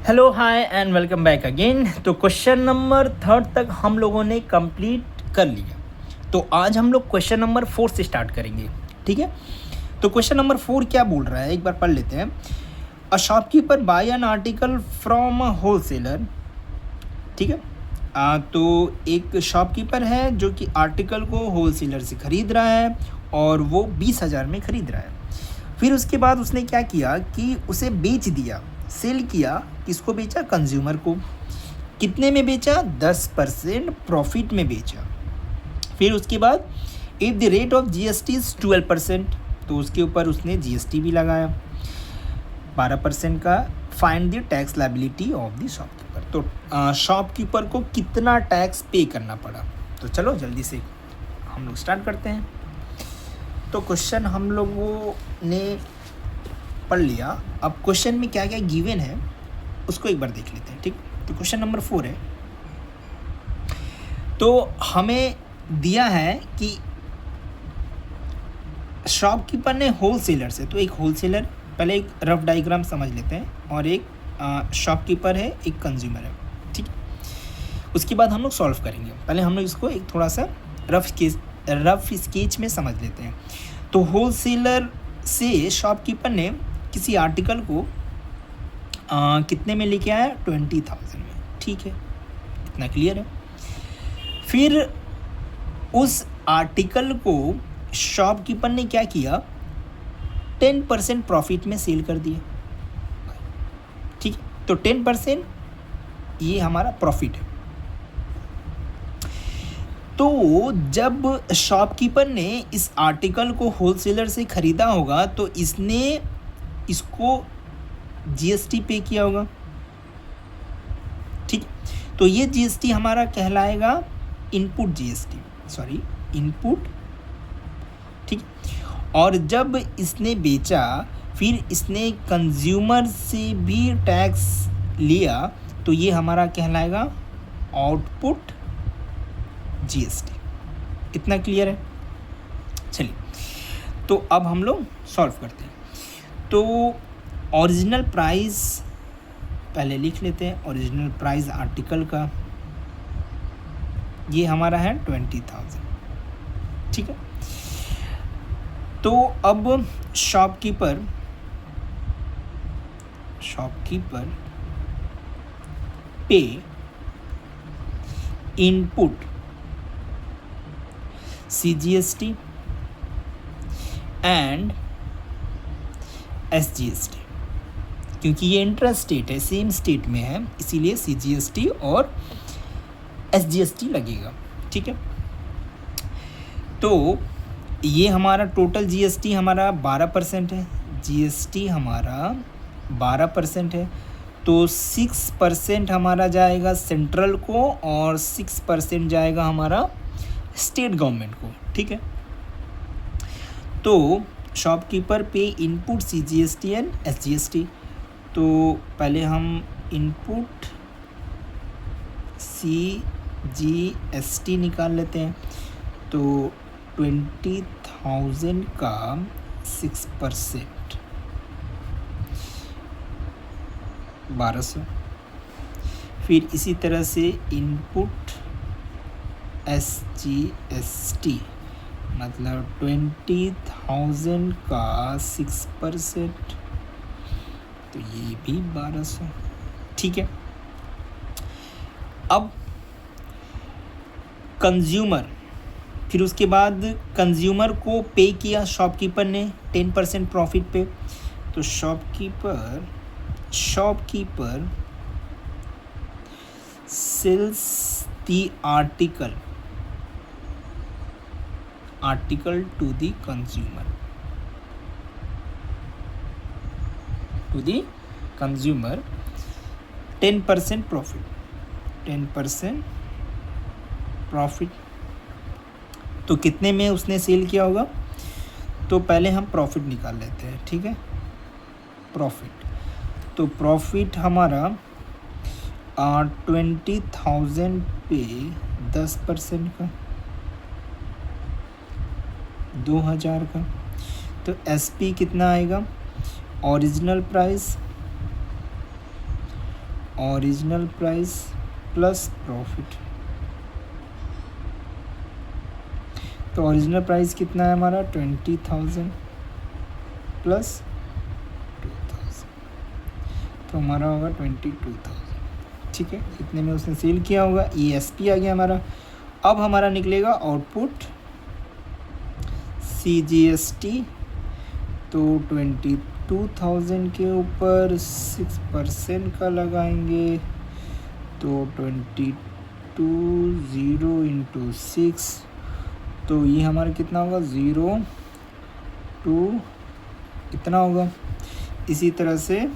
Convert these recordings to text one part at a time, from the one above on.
Hello hi and welcome back again. तो question number third तक हम लोगों ने कंप्लीट कर लिया। तो आज हम लोग क्वेश्चन नंबर फोर से स्टार्ट करेंगे। ठीक है, तो क्वेश्चन नंबर फोर क्या बोल रहा है एक बार पढ़ लेते हैं। A shopkeeper buy an article from a wholesaler. ठीक है, तो एक शॉपकीपर है जो कि आर्टिकल को होलसेलर से ख़रीद रहा है और वो 20,000 में ख़रीद रहा है। फिर उसके बाद उसने क्या किया कि उसे बेच दिया, सेल किया। किसको बेचा? कंज्यूमर को। कितने में बेचा? 10% प्रॉफिट में बेचा। फिर उसके बाद if the rate of GST is 12%, तो उसके ऊपर उसने जीएसटी भी लगाया 12% का। Find the tax liability of the shopkeeper. तो शॉपकीपर को कितना टैक्स पे करना पड़ा। तो चलो जल्दी से हम लोग स्टार्ट करते हैं। तो क्वेश्चन हम लोगों ने पढ़ लिया। अब क्वेश्चन में क्या क्या गिवन है उसको एक बार देख लेते हैं। ठीक, तो क्वेश्चन नंबर 4 है। तो हमें दिया है कि शॉपकीपर ने होलसेलर से, तो एक होलसेलर, पहले एक रफ डायग्राम समझ लेते हैं, और एक शॉपकीपर है, एक कंज्यूमर है। ठीक, उसके बाद हम लोग सॉल्व करेंगे। पहले हम लोग इसको एक थोड़ा सा रफ स्केच में समझ लेते हैं। तो होलसेलर से शॉपकीपर ने किसी आर्टिकल को कितने में लेके आया? 20,000 में। ठीक है, इतना क्लियर है। फिर उस आर्टिकल को शॉपकीपर ने क्या किया? 10% प्रॉफिट में सेल कर दिया। ठीक है, तो 10% ये हमारा प्रॉफिट है। तो जब शॉपकीपर ने इस आर्टिकल को होलसेलर से ख़रीदा होगा तो इसने इसको जीएसटी पे किया होगा। ठीक, तो ये जीएसटी हमारा कहलाएगा इनपुट जीएसटी, सॉरी इनपुट। ठीक, और जब इसने बेचा फिर इसने कंज्यूमर से भी टैक्स लिया तो ये हमारा कहलाएगा आउटपुट जीएसटी। इतना क्लियर है? चलिए, तो अब हम लोग सॉल्व करते हैं। तो ओरिजिनल प्राइस पहले लिख लेते हैं। ओरिजिनल प्राइस आर्टिकल का ये हमारा है 20,000। ठीक है, तो अब शॉपकीपर पे इनपुट सीजीएसटी एंड एसजीएसटी, क्योंकि ये इंटर स्टेट है, सेम स्टेट में है, इसीलिए सीजीएसटी और एसजीएसटी लगेगा। ठीक है, तो ये हमारा टोटल जीएसटी हमारा 12% है। जीएसटी हमारा 12% है, तो 6% हमारा जाएगा सेंट्रल को और 6% जाएगा हमारा स्टेट गवर्नमेंट को। ठीक है, तो शॉपकीपर पे इनपुट सीजीएसटी एंड एसजीएसटी। तो पहले हम इनपुट सीजीएसटी निकाल लेते हैं। तो 20,000 का 6% 1200। फिर इसी तरह से इनपुट एसजीएसटी मतलब 20,000 का 6%, तो ये भी 1200। ठीक है, अब कंज्यूमर, फिर उसके बाद कंज्यूमर को पे किया शॉपकीपर ने 10% प्रॉफिट पे। तो shopkeeper sells the article to the consumer 10% profit. तो कितने में उसने सेल किया होगा? तो पहले हम प्रॉफिट निकाल लेते हैं। ठीक है, प्रॉफिट, तो प्रॉफिट हमारा 20,000 पे 10% का 2,000 का। तो एसपी कितना आएगा? Original price original price plus profit. तो ओरिजिनल प्राइस कितना है हमारा 20,000 प्लस 2,000, तो हमारा होगा 22,000। ठीक है, इतने में उसने सेल किया होगा। ESP आ गया हमारा। अब हमारा निकलेगा आउटपुट CGST। तो 22,000 के ऊपर 6% का लगाएंगे, तो 22 इंटू 6, तो ये हमारा कितना होगा 0.2 इतना होगा। इसी तरह से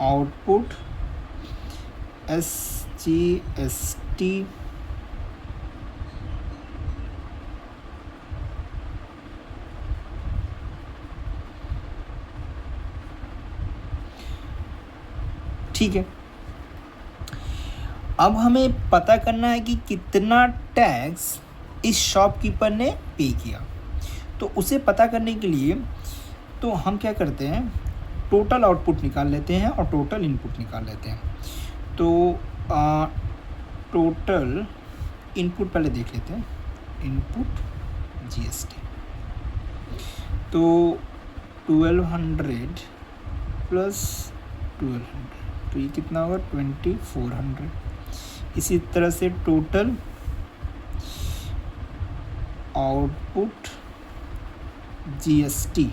आउटपुट SGST ठीक है। अब हमें पता करना है कि कितना टैक्स इस शॉपकीपर ने पे किया। तो उसे पता करने के लिए तो हम क्या करते हैं, टोटल आउटपुट निकाल लेते हैं और टोटल इनपुट निकाल लेते हैं। तो टोटल इनपुट पहले देख लेते हैं, इनपुट GST। तो 1200 प्लस 1200, तो ये कितना होगा 2400। इसी तरह से टोटल आउटपुट GST,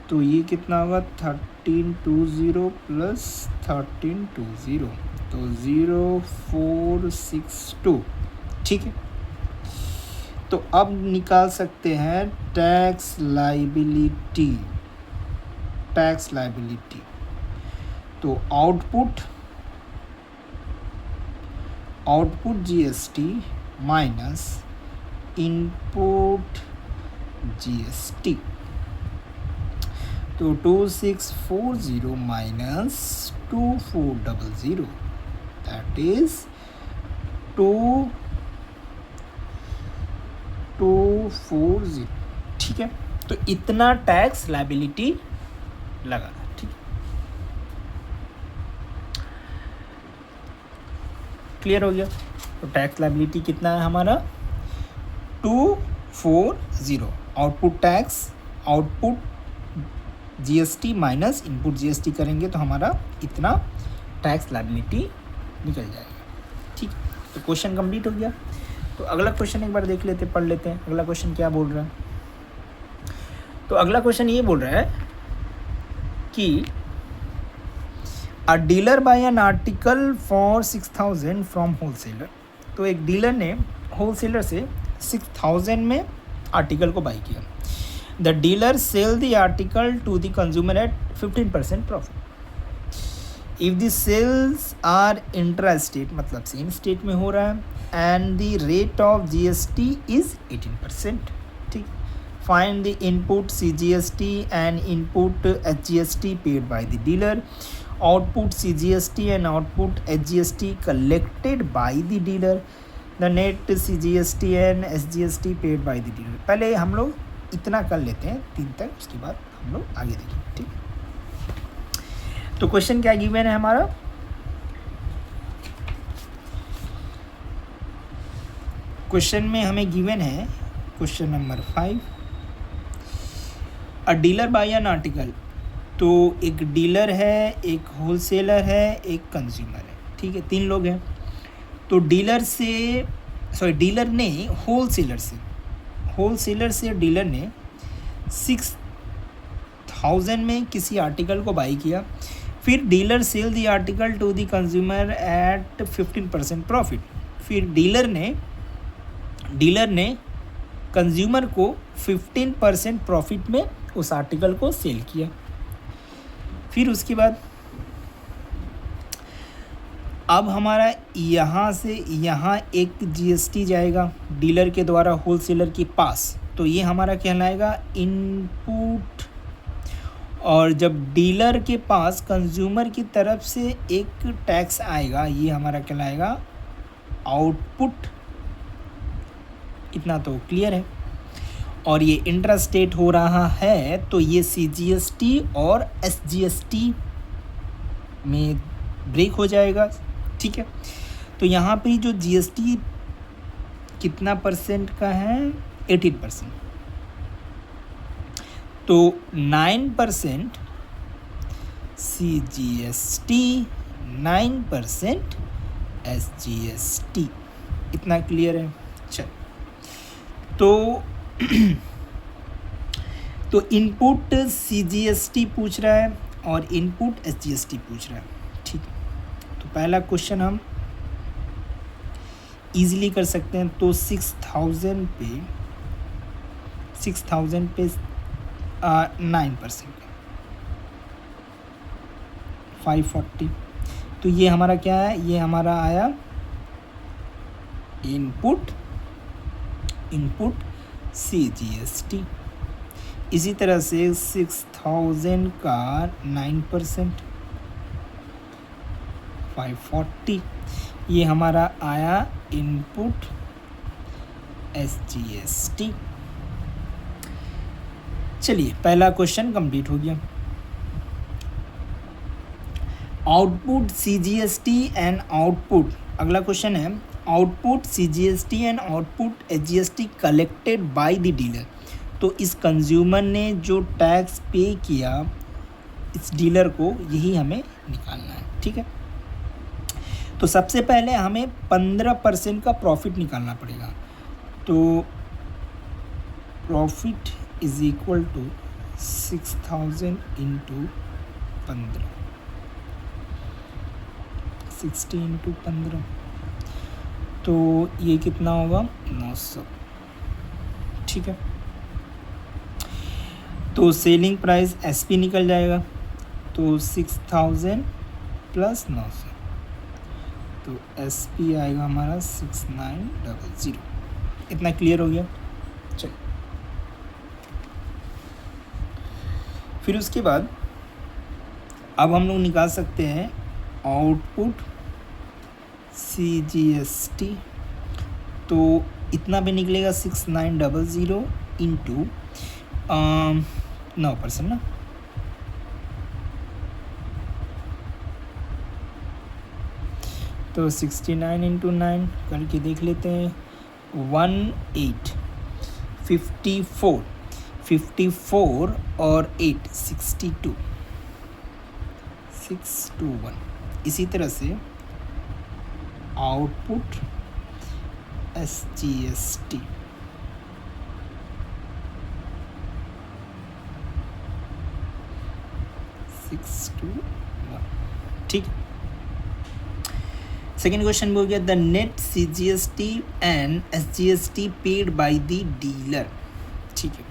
तो ये कितना होगा 1320 प्लस 1320, तो 0462। ठीक है, तो अब निकाल सकते हैं टैक्स लाइबिलिटी। तो output GST minus input GST, तो 2640 माइनस 2400, दैट इज 2240। ठीक है, तो इतना टैक्स लायबिलिटी लगा। ठीक है, क्लियर हो गया। तो टैक्स लायबिलिटी कितना है हमारा 240। Output tax, output GST minus input GST करेंगे तो हमारा इतना टैक्स लायबिलिटी निकल जाएगा। ठीक, तो क्वेश्चन कंप्लीट हो गया। तो अगला क्वेश्चन एक बार देख लेते, पढ़ लेते हैं। अगला क्वेश्चन क्या बोल रहा है? तो अगला क्वेश्चन ये बोल रहा है कि a dealer buy an article for 6,000 from wholesaler. तो एक डीलर ने होलसेलर से 6,000 में आर्टिकल को बाई किया। The dealer sell the article to the consumer at 15% profit. If the sales are intra state, मतलब सेम स्टेट में हो रहा है, and the rate of GST is 18%। ठीक, find the input CGST and input SGST paid by the dealer. Output CGST and output SGST collected by the dealer. The net CGST and SGST paid by the dealer. पहले हम लोग इतना कर लेते हैं 3 तक, उसके बाद हम लोग आगे देखेंगे। ठीक, तो क्वेश्चन क्या गिवन है हमारा? क्वेश्चन में हमें गिवन है question number 5, a dealer buy an article. तो एक डीलर है, एक होलसेलर है, एक कंज्यूमर है। ठीक है, 3 लोग हैं। तो डीलर ने होलसेलर से डीलर ने 6,000 में किसी आर्टिकल को बाई किया। फिर dealer sell the article to the consumer at 15% profit. फिर डीलर ने कंज्यूमर को 15% प्रॉफिट में उस आर्टिकल को सेल किया। फिर उसके बाद अब हमारा यहाँ से यहाँ एक GST जाएगा डीलर के द्वारा होलसेलर के पास, तो ये हमारा कहलाएगा इनपुट। और जब डीलर के पास कंज्यूमर की तरफ से एक टैक्स आएगा, ये हमारा कहलाएगा आउटपुट। इतना तो क्लियर है। और ये इंट्रा स्टेट हो रहा है, तो ये CGST और SGST में ब्रेक हो जाएगा, ठीक है। तो यहाँ पे जो जीएसटी कितना परसेंट का है, 18%। तो 9% CGST, 9% SGST। इतना क्लियर है? चल, तो इनपुट CGST पूछ रहा है और इनपुट SGST पूछ रहा है, ठीक है। तो पहला क्वेश्चन हम इजीली कर सकते हैं। तो 6,000 पे 9% 540। तो ये हमारा क्या है, ये हमारा आया इनपुट CGST। इसी तरह से 6,000 का 9% 540, ये हमारा आया इनपुट SGST। चलिए, पहला क्वेश्चन कंप्लीट हो गया। आउटपुट CGST एंड आउटपुट, अगला क्वेश्चन है output CGST and output SGST collected by the dealer. तो इस कंज्यूमर ने जो टैक्स पे किया इस डीलर को, यही हमें निकालना है, ठीक है। तो सबसे पहले हमें 15% का प्रॉफिट निकालना पड़ेगा। तो profit is equal to 6,000 into 15, 60 into 15, तो ये कितना होगा, 900, ठीक है। तो सेलिंग प्राइस SP निकल जाएगा, तो 6,000 प्लस 900, तो SP आएगा हमारा 6900। इतना क्लियर हो गया। चलो, फिर उसके बाद अब हम लोग निकाल सकते हैं आउटपुट CGST। तो इतना भी निकलेगा 6900 इंटू 9% ना, तो 69 इंटू 9 करके देख लेते हैं। 54 और 8 62 621। इसी तरह से आउटपुट SGST ठीक। सेकेंड क्वेश्चन हो गया the net CGST and SGST paid by the dealer, ठीक है।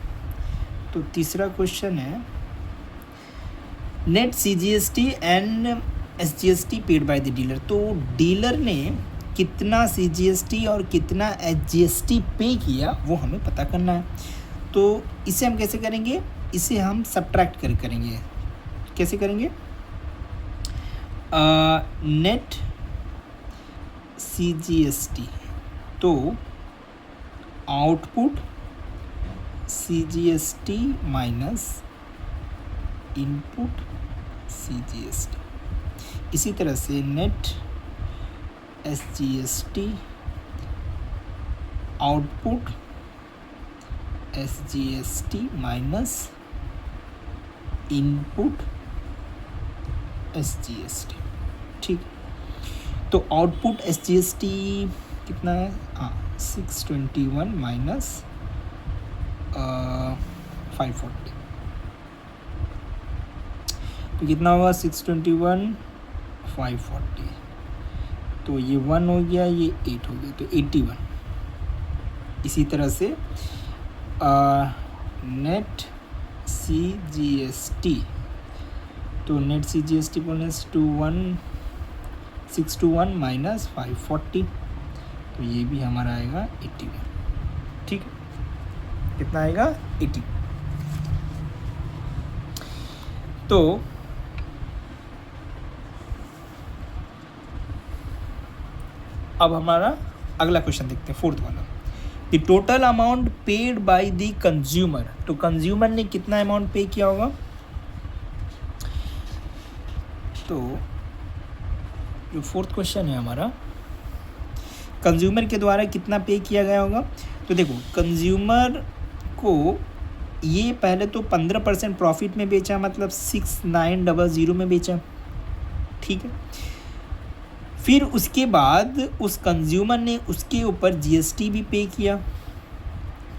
तो तीसरा क्वेश्चन है net CGST and SGST paid by the dealer. तो डीलर ने कितना CGST और कितना SGST पे किया वो हमें पता करना है। तो इसे हम कैसे करेंगे, इसे हम सब्ट्रैक्ट करेंगे। कैसे करेंगे, नेट CGST, तो output CGST minus input CGST। इसी तरह से net SGST output SGST minus input SGST, ठीक। तो आउटपुट SGST कितना है, 621 माइनस 540, तो कितना होगा 621 540, तो ये 1 हो गया, ये 8 हो गया, तो 81। इसी तरह से नेट CGST, तो नेट CGST बोलने 621 माइनस 540, तो ये भी हमारा आएगा 81, ठीक है। कितना आएगा, 80। तो अब हमारा अगला क्वेश्चन देखते हैं, फोर्थ वाला। The total amount paid by the consumer. तो कंज्यूमर ने कितना अमाउंट पे किया होगा, तो जो फोर्थ क्वेश्चन है हमारा, कंज्यूमर के द्वारा कितना पे किया गया होगा। तो देखो कंज्यूमर को ये पहले तो 15% प्रॉफिट में बेचा, मतलब 6900 में बेचा, ठीक है। फिर उसके बाद उस कंज्यूमर ने उसके ऊपर जीएसटी भी पे किया।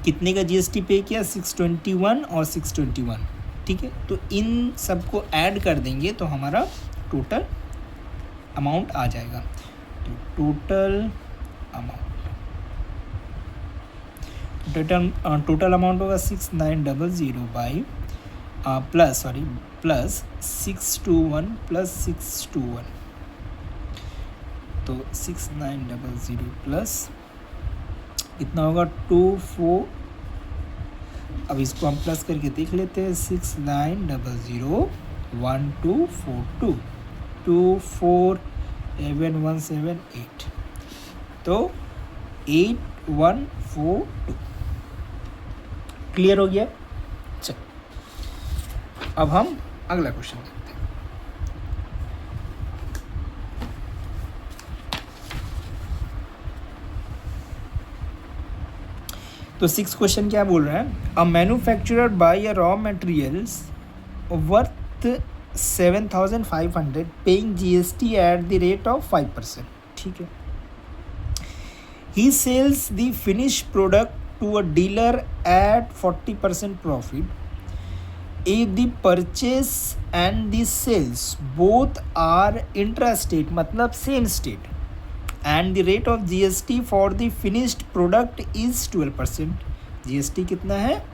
कितने का जीएसटी पे किया? 621 और 621, ठीक है। तो इन सबको ऐड कर देंगे तो हमारा टोटल अमाउंट आ जाएगा। तो टोटल अमाउंट होगा 6900 बाई प्लस 621 प्लस 621, तो 6900 प्लस कितना होगा 24। अब इसको हम प्लस करके देख लेते हैं, 69001242 248178, तो 8142। क्लियर हो गया। चल अब हम अगला क्वेश्चन देखते हैं। तो 6 क्वेश्चन क्या बोल रहा है, a manufacturer buy a raw materials worth 7500 paying GST at the rate of 5%, ठीक है। He sells the finish product to a dealer at 40% profit if the purchase and the sales both are intrastate, मतलब same state, and the rate of GST for the finished product is 12%. GST कितना है?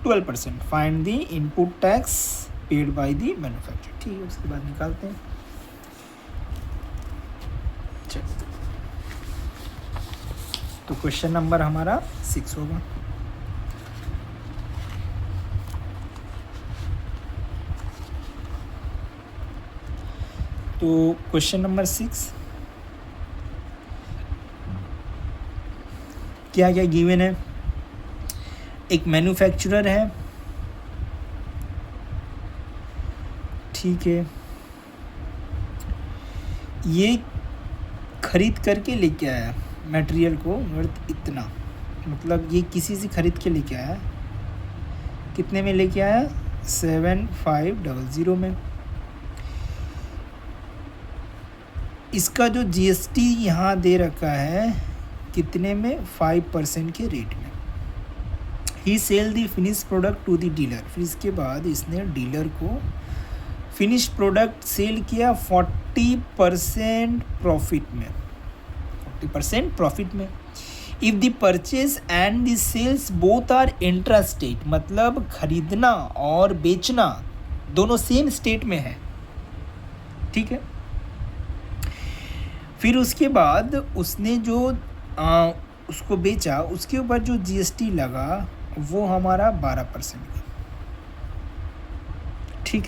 12%. Find the input tax paid by the manufacturer. ठीक है, उसके बाद निकालते हैं। चलो तो क्वेश्चन नंबर हमारा 6 होगा। तो क्वेश्चन नंबर 6 क्या क्या गिवन है। एक मैन्युफैक्चरर है, ठीक है, ये खरीद करके लेके आया मटेरियल को वर्थ इतना, मतलब ये किसी से खरीद के लेके आया। कितने में लेके आया? 7500 में। इसका जो जीएसटी यहाँ दे रखा है कितने में? 5% के रेट में। He sell the finish product to the dealer, फिर इसके बाद इसने डीलर को फिनिश प्रोडक्ट सेल किया 40% प्रॉफिट में, 40% प्रॉफिट में। If the purchase and the sales both are intrastate, मतलब खरीदना और बेचना दोनों सेम स्टेट में है, ठीक है। फिर उसके बाद उसने जो उसको बेचा, उसके ऊपर जो जीएसटी लगा वो हमारा 12% का, ठीक।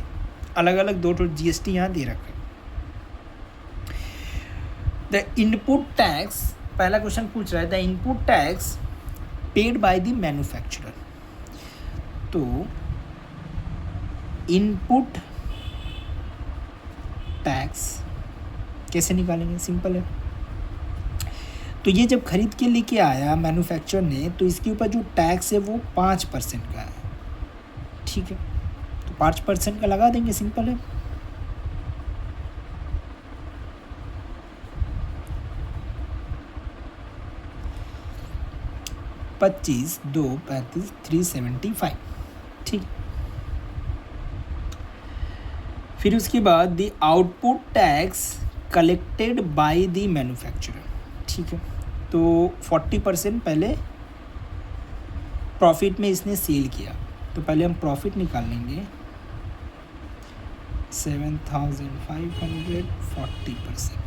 अलग अलग दो जीएसटी यहाँ दे रखे। द इनपुट टैक्स, पहला क्वेश्चन पूछ रहा है the input tax paid by the manufacturer. तो इनपुट टैक्स कैसे निकालेंगे? सिंपल है। तो ये जब खरीद के लेके आया मैन्युफैक्चरर ने, तो इसके ऊपर जो टैक्स है वो 5% का है, ठीक है। तो 5% का लगा देंगे, सिंपल है। पच्चीस 2 35 375, ठीक। फिर उसके बाद the output tax collected by the manufacturer, ठीक है। तो 40% पहले प्रॉफिट में इसने सेल किया, तो पहले हम प्रॉफिट निकाल लेंगे 7500 40%,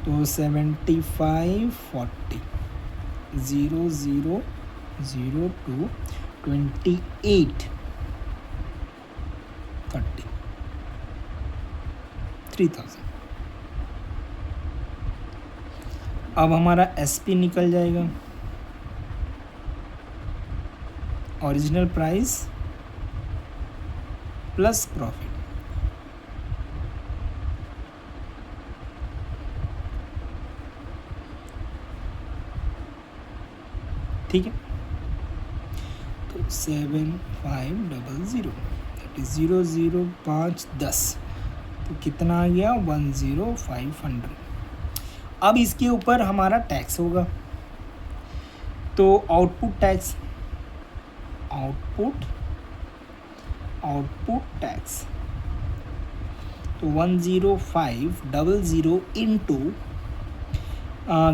तो 75 40 0002 28 30 3000। अब हमारा एसपी निकल जाएगा, ओरिजिनल प्राइस प्लस प्रॉफिट। ठीक है, तो 7500 दैट इज 00510, तो कितना आ गया 10500। अब इसके ऊपर हमारा टैक्स होगा, तो आउटपुट टैक्स, आउटपुट टैक्स, तो 10500 इंटू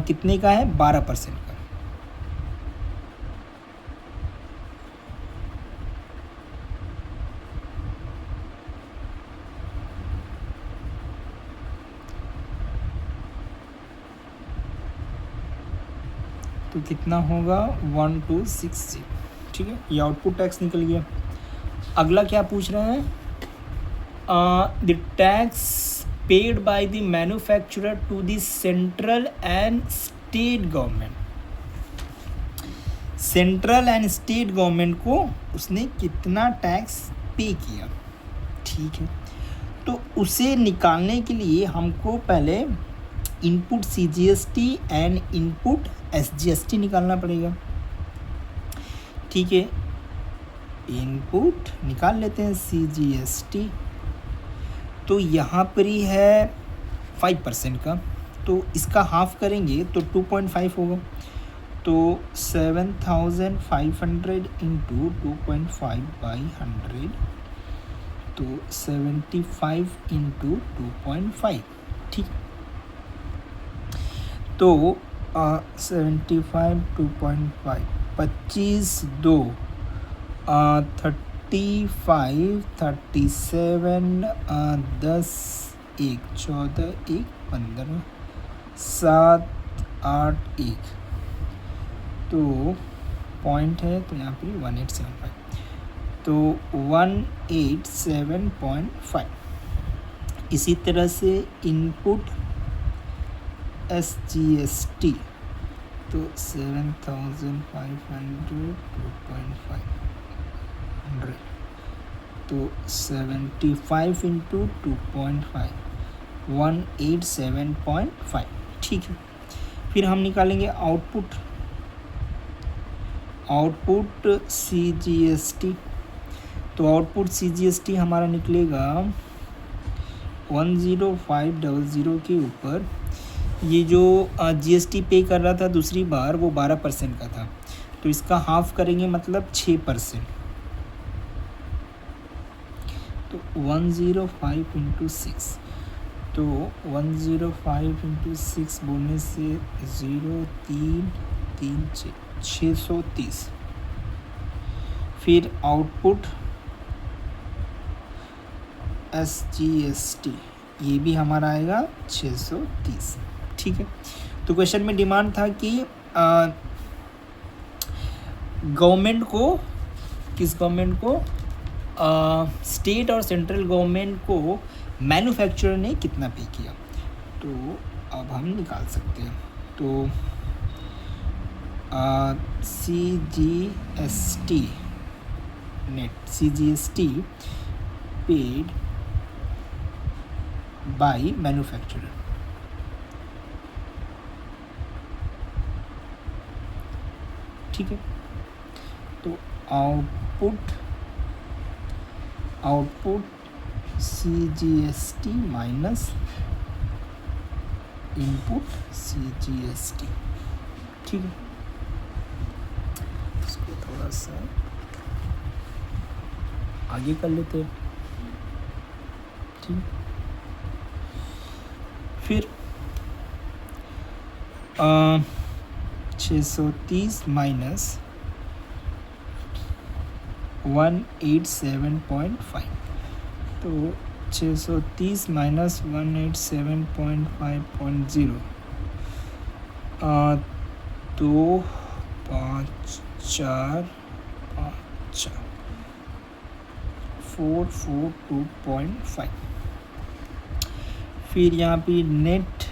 कितने का है 12% का, तो कितना होगा 1260। ठीक है, ये आउटपुट टैक्स निकल गया। अगला क्या पूछ रहे हैं, the tax paid by the manufacturer to the central and state government. Central and state government को उसने कितना टैक्स पे किया। ठीक है, तो उसे निकालने के लिए हमको पहले input CGST and input SGST निकालना पड़ेगा। ठीक है, इनपुट निकाल लेते हैं CGST, तो यहाँ पर ही है 5% का, तो इसका हाफ करेंगे तो 2.5 होगा, तो 7500 इंटू 2.5 बाई 100, तो 75 इंटू 2.5। ठीक, तो 75 2.5 25 2 35 37 10 1 14 1 15 7 8 1, तो पॉइंट है तो यहाँ पे 1875, तो 187.5। इसी तरह से इनपुट SGST, तो 7500 2.5, तो 75 इंटू 2.5 187.5। ठीक है, फिर हम निकालेंगे आउटपुट CGST, तो आउटपुट CGST हमारा निकलेगा 10500 के ऊपर ये जो GST पे कर रहा था दूसरी बार वो 12% का था, तो इसका हाफ करेंगे मतलब 6%, तो 105 इंटू 6, तो 105 इंटू 6 बोलने से 0336 630। फिर आउटपुट SGST ये भी हमारा आएगा 630। ठीक है, तो क्वेश्चन में डिमांड था कि गवर्नमेंट को, किस गवर्नमेंट को, स्टेट और सेंट्रल गवर्नमेंट को मैन्युफैक्चरर ने कितना पे किया। तो अब हम निकाल सकते हैं, तो CGST net, CGST paid by manufacturer, ठीक है, तो output CGST minus input CGST। ठीक है, इसको थोड़ा सा आगे कर लेते हैं। ठीक, फिर 630 माइनस 187.5, तो 630 माइनस 187.5.0, 2 5 4 5 442.5। फिर यहाँ पे net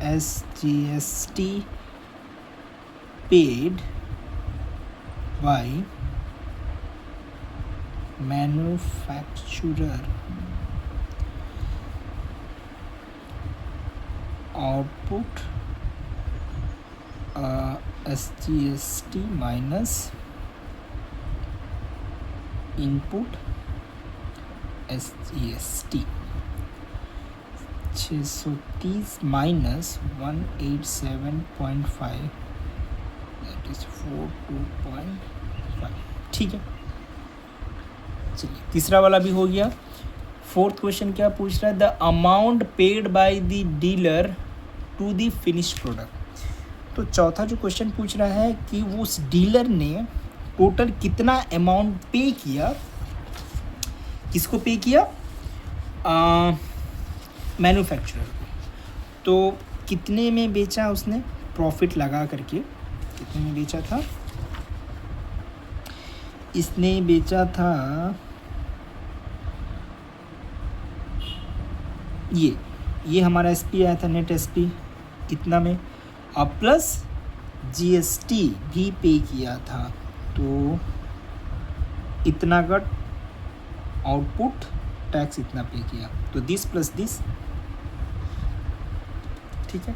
SGST paid by manufacturer output SGST minus input SGST 630 minus 187.5 that is 42.5। ठीक है, चलिए तीसरा वाला भी हो गया। फोर्थ क्वेश्चन क्या पूछ रहा है, the amount paid by the dealer to the finish product. तो चौथा जो क्वेश्चन पूछ रहा है कि वो उस डीलर ने टोटल कितना अमाउंट पे किया, किसको पे किया, मैन्युफैक्चरर को। तो कितने में बेचा उसने, प्रॉफिट लगा करके कितने में बेचा था, इसने बेचा था ये हमारा SP आया था, नेट SP इतना में, अब प्लस GST भी पे किया था, तो इतना का आउटपुट टैक्स इतना पे किया, तो दिस प्लस दिस। ठीक है,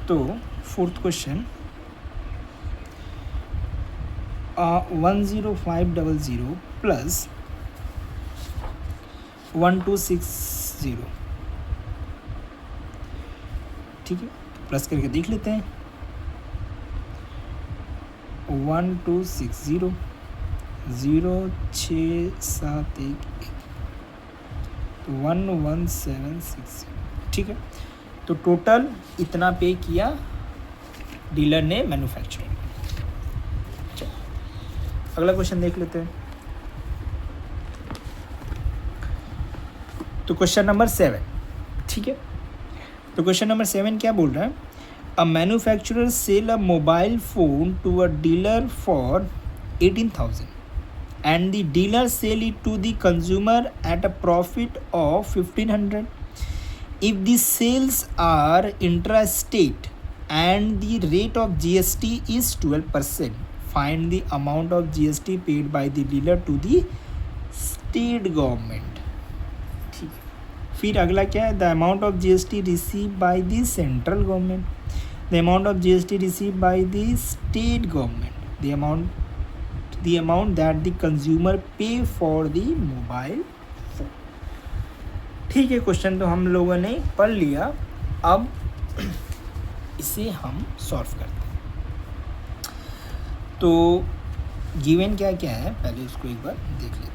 तो फोर्थ क्वेश्चन 10500 प्लस 1260। ठीक है, प्लस करके देख लेते हैं। 1260 0671 तो 11760। ठीक है, तो टोटल इतना पे किया डीलर ने मैन्युफैक्चरर। चलो अगला क्वेश्चन देख लेते हैं। तो क्वेश्चन नंबर 7। ठीक है, तो क्वेश्चन नंबर 7 क्या बोल रहा है, a manufacturer sell a mobile phone to a dealer for 18,000 and the dealer sell it to the consumer at a profit of 1,500. If the sales are intrastate and the rate of GST is 12%, find the amount of GST paid by the dealer to the state government. ठीक, फिर अगला क्या है, the amount of GST receive by the central government, the amount of GST receive by the state government, the amount that the consumer pay for the mobile phone। ठीक है, question तो हम लोगों ने पढ़ लिया, अब इसे हम सॉल्व करते हैं। तो गिवन क्या क्या है पहले उसको एक बार देख लेते हैं।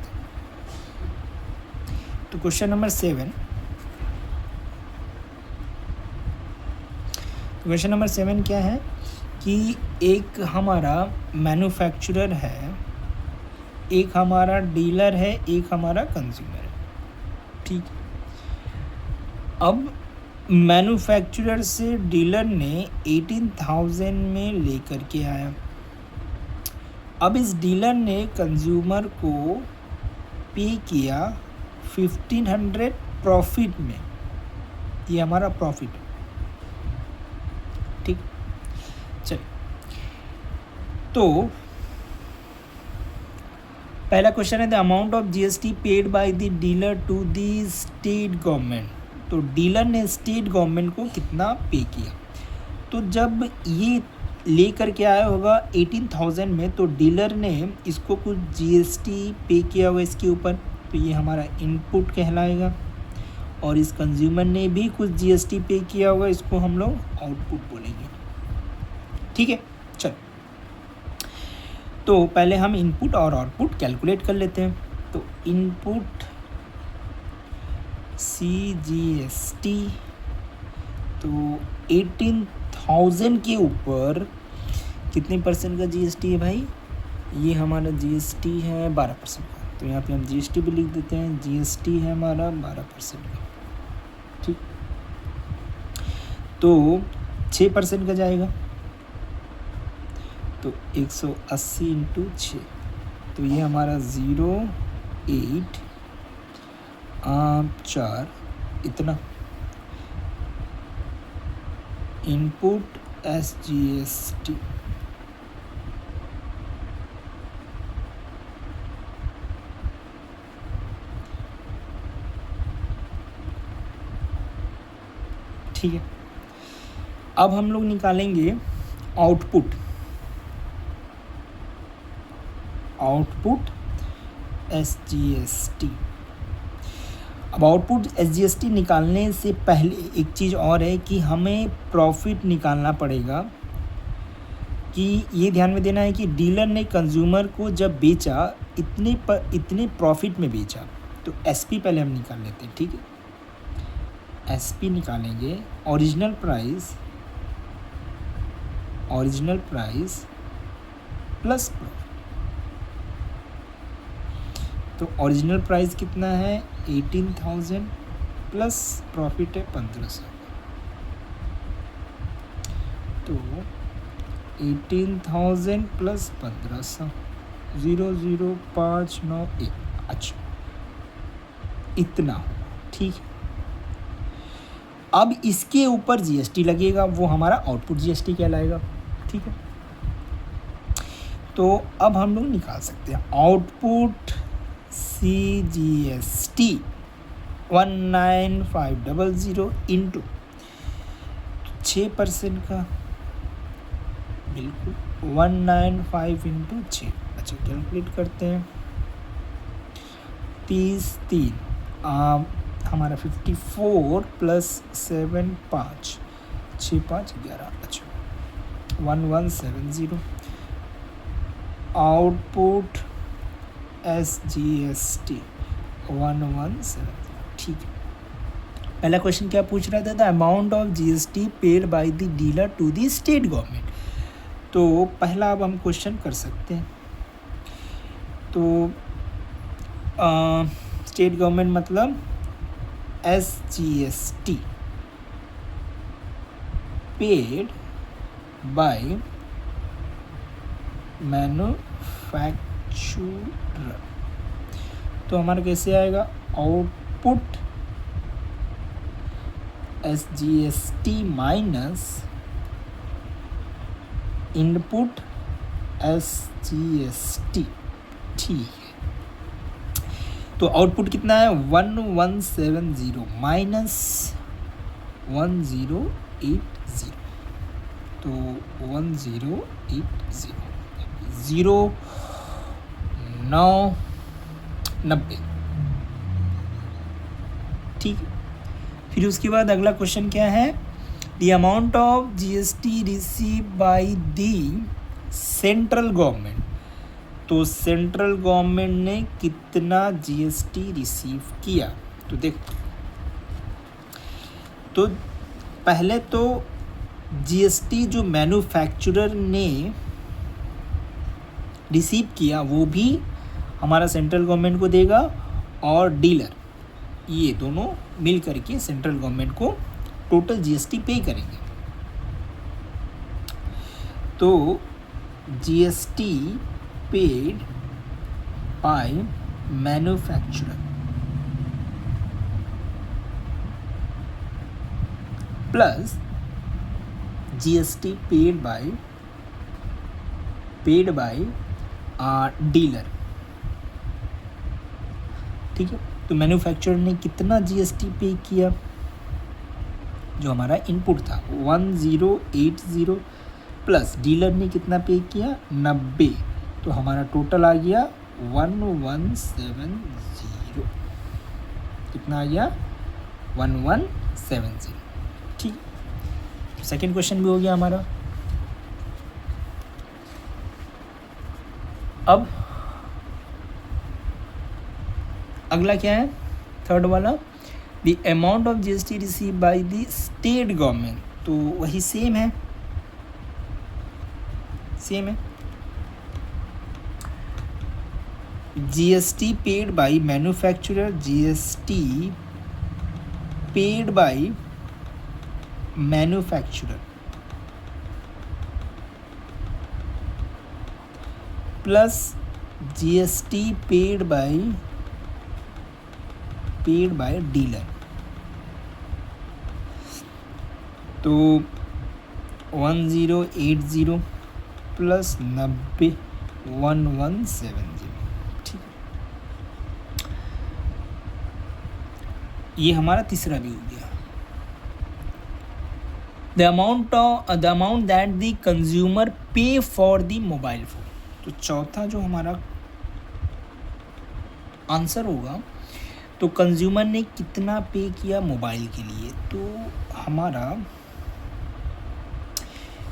तो क्वेश्चन नंबर 7, क्वेश्चन नंबर 7 क्या है कि एक हमारा मैन्युफैक्चरर है, एक हमारा डीलर है, एक हमारा कंज्यूमर है। ठीक, अब मैन्युफैक्चरर से डीलर ने 18,000 में लेकर के आया। अब इस डीलर ने कंज्यूमर को पे किया 1,500 प्रॉफिट में, ये हमारा प्रॉफिट। ठीक, चलिए तो पहला क्वेश्चन है the amount of GST paid by the dealer to the state government. तो डीलर ने स्टेट गवर्नमेंट को कितना पे किया, तो जब ये ले करके आया होगा 18,000 में, तो डीलर ने इसको कुछ GST पे किया होगा इसके ऊपर, तो ये हमारा इनपुट कहलाएगा, और इस कंज्यूमर ने भी कुछ GST पे किया होगा, इसको हम लोग आउटपुट बोलेंगे। ठीक है, चलो तो पहले हम इनपुट और आउटपुट कैलकुलेट कर लेते हैं। तो इनपुट CGST, तो 18,000 के ऊपर कितने परसेंट का GST है भाई, ये हमारा GST है 12% का, तो यहाँ पे हम GST भी लिख देते हैं, GST है हमारा 12% का। ठीक, तो 6% का जाएगा, तो 180 इंटू 6, तो ये हमारा 0.8 इतना इनपुट SGST ठीक है। अब हम लोग निकालेंगे आउटपुट SGST। अब आउटपुट SGST निकालने से पहले एक चीज़ और है कि हमें प्रॉफिट निकालना पड़ेगा, कि ये ध्यान में देना है कि डीलर ने कंज्यूमर को जब बेचा इतने प्रॉफिट में बेचा। तो SP पहले हम निकाल लेते हैं, ठीक है। SP निकालेंगे, ओरिजिनल प्राइस प्लस प्रॉफिट। तो ओरिजिनल प्राइस कितना है 18,000 प्लस प्रॉफिट है 1500। तो 18,000 प्लस 1500 00591। अच्छा, इतना, ठीक है। अब इसके ऊपर GST लगेगा, वो हमारा आउटपुट GST कहलाएगा, ठीक है। तो अब हम लोग निकाल सकते हैं आउटपुट CGST 19500 इंटू 6% का, बिल्कुल 195 इंटू 6। अच्छा, कैलकुलेट करते हैं। 30 हमारा 54 प्लस 7 5 6 5 11। अच्छा, 1170 आउटपुट SGST 1170, ठीक है। पहला क्वेश्चन क्या पूछ रहा था? The amount of GST paid by the dealer to the state government. तो पहला अब हम क्वेश्चन कर सकते हैं। तो स्टेट गवर्नमेंट मतलब SGST पेड बाय मैन्युफैक्चरर। तो हमारा कैसे आएगा? Output SGST minus input SGST, ठीक है। तो आउटपुट कितना है 1170 माइनस 1080। तो 1080 0990, ठीक है। फिर उसके बाद अगला क्वेश्चन क्या है? The amount of GST receive by the central government. तो सेंट्रल गवर्नमेंट ने कितना GST रिसीव किया? तो देखो, तो पहले तो GST जो मैन्युफैक्चरर ने रिसीव किया वो भी हमारा सेंट्रल गवर्नमेंट को देगा, और डीलर, ये दोनों मिल करके सेंट्रल गवर्नमेंट को टोटल GST पे करेंगे। तो GST paid by manufacturer plus GST paid bye dealer, ठीक है। तो मैन्युफैक्चरर ने कितना GST पे किया? जो हमारा इनपुट था 1080 प्लस डीलर ने कितना पे किया 90। तो हमारा टोटल आ गया 1170। कितना आ गया 1170, ठीक। सेकेंड क्वेश्चन भी हो गया हमारा। अब अगला क्या है? थर्ड वाला, the amount of GST receive by the state government. तो वही सेम है, GST paid by manufacturer, GST paid by manufacturer plus GST paid bye dealer. तो 1080 प्लस 90 1170, ठीक। ये हमारा तीसरा भी हो गया। The amount that the consumer पे फॉर द मोबाइल फ़ोन। तो चौथा जो हमारा आंसर होगा, तो कंज्यूमर ने कितना पे किया मोबाइल के लिए, तो हमारा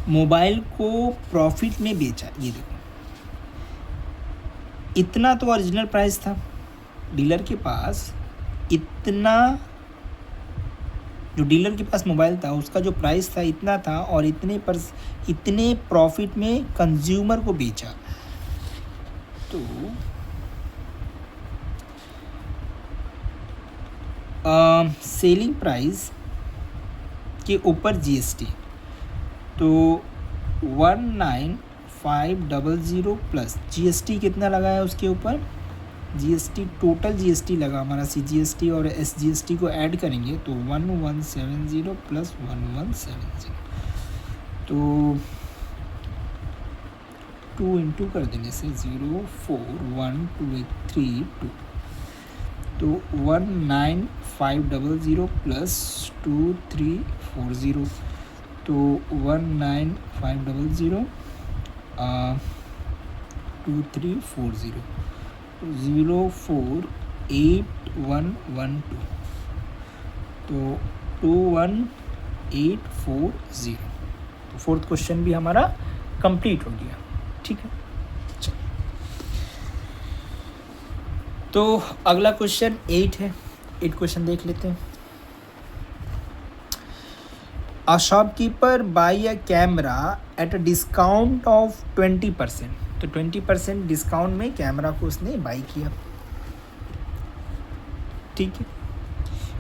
मोबाइल को प्रॉफिट में बेचा। ये देखो, इतना तो ओरिजिनल प्राइस था डीलर के पास, इतना जो डीलर के पास मोबाइल था उसका जो प्राइस था इतना था, और इतने प्रॉफिट में कंज्यूमर को बेचा। तो सेलिंग प्राइस के ऊपर जीएसटी, तो 19,500 प्लस जीएसटी कितना लगा है उसके ऊपर, जीएसटी टोटल जीएसटी लगा हमारा, सीजीएसटी और एसजीएसटी को ऐड करेंगे तो 1170 प्लस 1170, तो 2 इंटू कर देने से 0412832, तो 19,500 प्लस 2340, तो 19,500 2340, 048112, तो 21840। तो फोर्थ क्वेश्चन भी हमारा कंप्लीट हो गया। ठीक है, चलो तो अगला क्वेश्चन 8 है। 8 क्वेश्चन देख लेते हैं। A shopkeeper buy a camera at a discount of 20%, तो 20% डिस्काउंट में कैमरा को उसने बाई किया। ठीक है,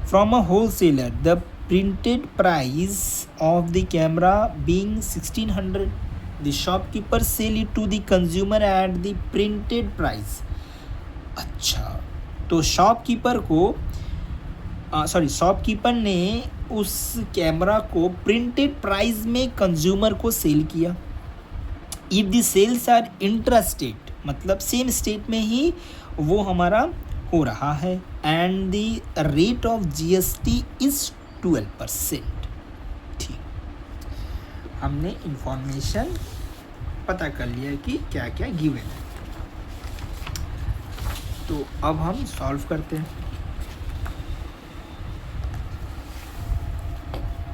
from a wholesaler the printed price of the camera being 1600, the shopkeeper sell it to the consumer at the printed price. अच्छा, तो shopkeeper ने उस कैमरा को प्रिंटेड प्राइस में कंज्यूमर को सेल किया। If the sales are intrastate, मतलब same state में ही वो हमारा हो रहा है, and the rate of GST is 12%। ठीक, हमने इंफॉर्मेशन पता कर लिया कि क्या क्या गिवन है। तो अब हम सॉल्व करते हैं।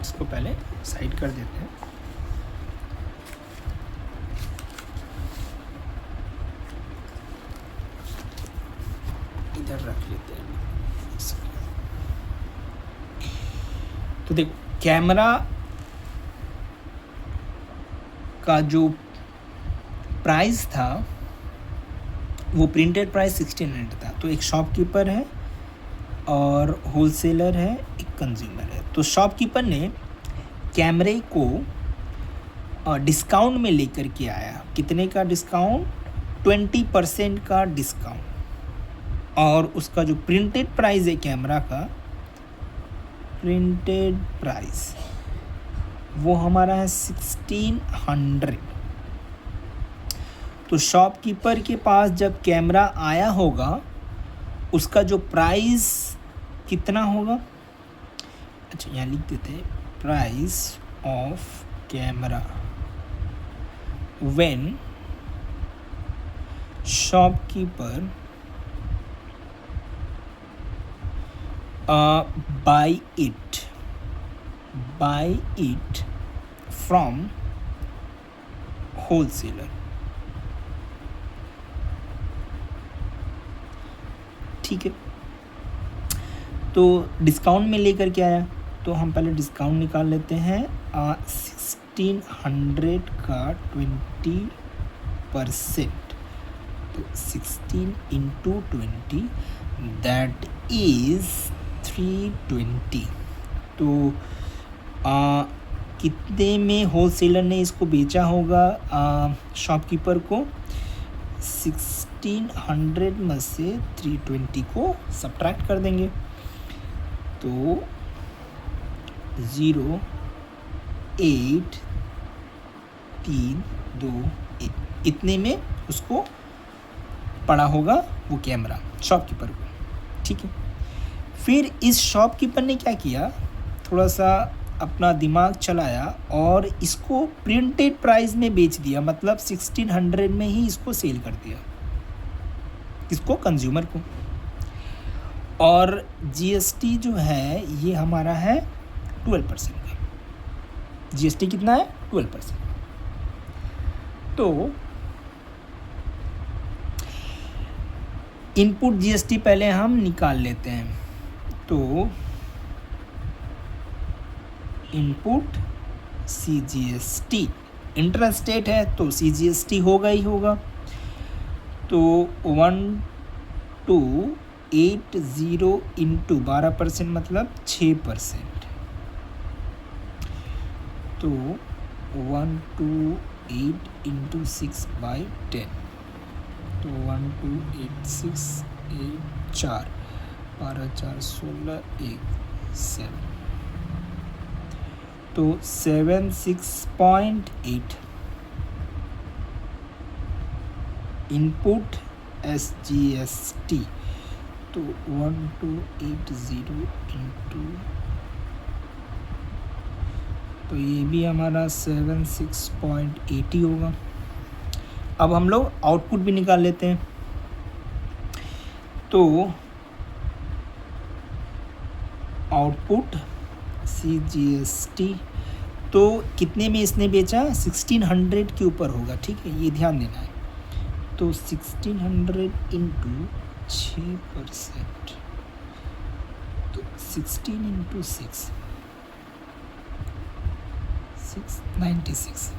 इसको पहले साइड कर देते हैं। इधर रख लेते हैं। तो देखो, कैमरा का जो प्राइस था वो प्रिंटेड प्राइस 1600 था। तो एक शॉपकीपर है और होलसेलर है, एक कंज्यूमर है। तो शॉपकीपर ने कैमरे को डिस्काउंट में लेकर के आया। कितने का डिस्काउंट? 20% का डिस्काउंट। और उसका जो प्रिंटेड प्राइस है कैमरा का, प्रिंटेड प्राइस वो हमारा है 1600। तो शॉपकीपर के पास जब कैमरा आया होगा उसका जो प्राइस कितना होगा? अच्छा, यहाँ लिख देते हैं, price of camera when shopkeeper buy it from wholesaler। ठीक है, तो डिस्काउंट में लेकर के आया, तो हम पहले डिस्काउंट निकाल लेते हैं। 1600 का 20%, तो 16 इंटू 20 दैट इज़ 320। तो कितने में होलसेलर ने इसको बेचा होगा शॉपकीपर को? 1600 में से 320 को सब्ट्रैक्ट कर देंगे, तो 08328 इतने में उसको पड़ा होगा वो कैमरा शॉपकीपर को। ठीक है, फिर इस शॉपकीपर ने क्या किया, थोड़ा सा अपना दिमाग चलाया और इसको प्रिंटेड प्राइस में बेच दिया, मतलब 1600 में ही इसको सेल कर दिया, इसको कंज्यूमर को। और जीएसटी जो है ये हमारा है 12% का। जीएसटी कितना है? 12%। तो इनपुट जीएसटी पहले हम निकाल लेते हैं। तो इनपुट सीजीएसटी, इंट्रास्टेट है तो सीजीएसटी होगा ही होगा। तो 1280 इंटू 12% मतलब 6%। तो 128 इंटू 6/10, तो 128 4 12 4 16 1 7, तो 76.8 इनपुट एसजीएसटी। तो 1280 इंटू, तो ये भी हमारा 76.80 होगा। अब हम लोग आउटपुट भी निकाल लेते हैं। तो आउटपुट सीजीएसटी, तो कितने में इसने बेचा? 1600 के ऊपर होगा, ठीक है, ये ध्यान देना है। तो 1600 इंटू 6%, तो 16 इंटू 696।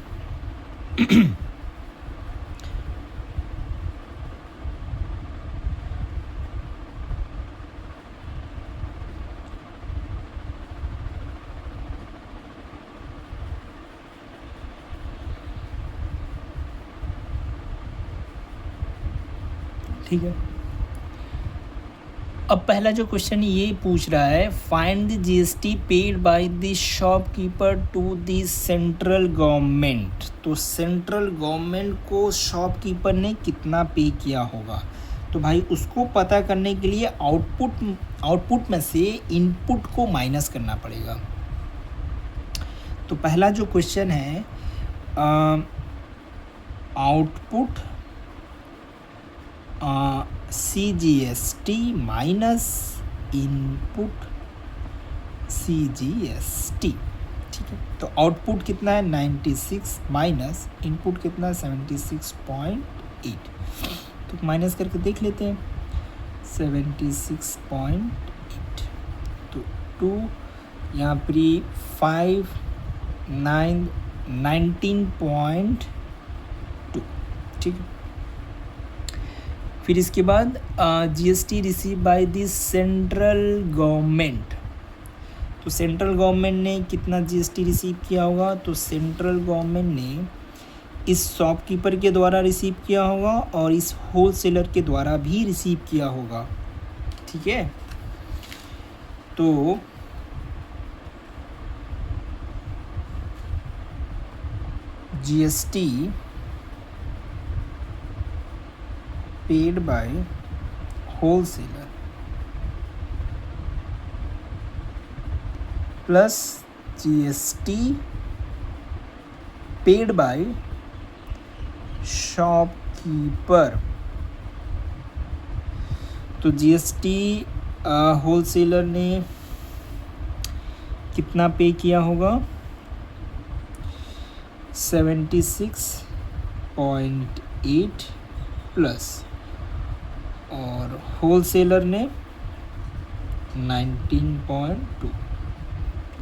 ठीक है। अब पहला जो क्वेश्चन ये पूछ रहा है, find the GST paid by the shopkeeper to the central government. तो सेंट्रल गवर्नमेंट को शॉपकीपर ने कितना पे किया होगा? तो भाई उसको पता करने के लिए आउटपुट में से इनपुट को माइनस करना पड़ेगा। तो पहला जो क्वेश्चन है, output CGST minus input CGST, ठीक है। तो आउटपुट कितना है? 96 माइनस इनपुट कितना है? 76.8। तो माइनस करके देख लेते हैं। 76.8, तो 2 यहाँ पर 5 9 19.2, ठीक है। फिर इसके बाद GST receive by the central government. तो सेंट्रल गवर्नमेंट ने कितना जीएसटी रिसीव किया होगा? तो सेंट्रल गवर्नमेंट ने इस शॉपकीपर के द्वारा रिसीव किया होगा और इस होलसेलर के द्वारा भी रिसीव किया होगा, ठीक है। तो GST paid by wholesaler plus GST paid by shopkeeper। तो जीएसटी होलसेलर ने कितना पे किया होगा? 76.8 प्लस, और होलसेलर ने 19.2,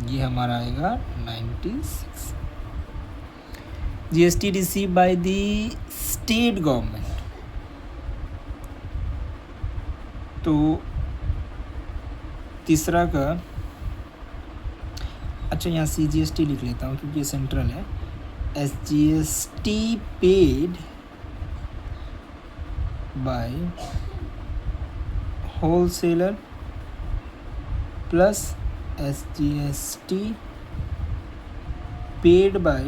ये हमारा आएगा 96। GST receive by the state government. तो तीसरा का, अच्छा यहाँ सीजीएसटी लिख लेता हूँ क्योंकि ये सेंट्रल है। SGST paid by wholesaler plus SGST paid by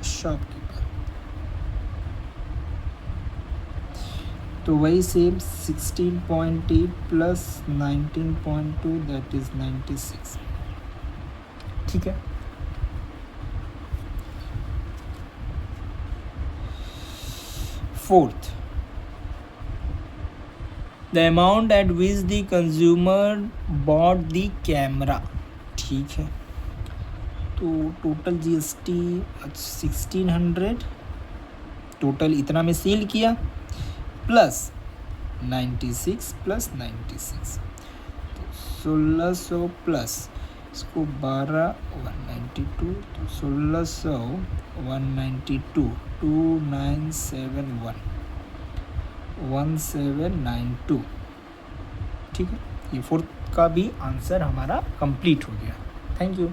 shopkeeper। तो वही सेम 16.8 plus 19.2 that is 96, ठीक है। Fourth, the amount at which the consumer bought the camera, ठीक है। तो टोटल जीएसटी 1600, टोटल इतना में सेल किया, प्लस 96 प्लस 96, तो 1600 प्लस इसको 12 192, तो 1600 192 2971 1792, ठीक है। ये फोर्थ का भी आंसर हमारा कंप्लीट हो गया। Thank you.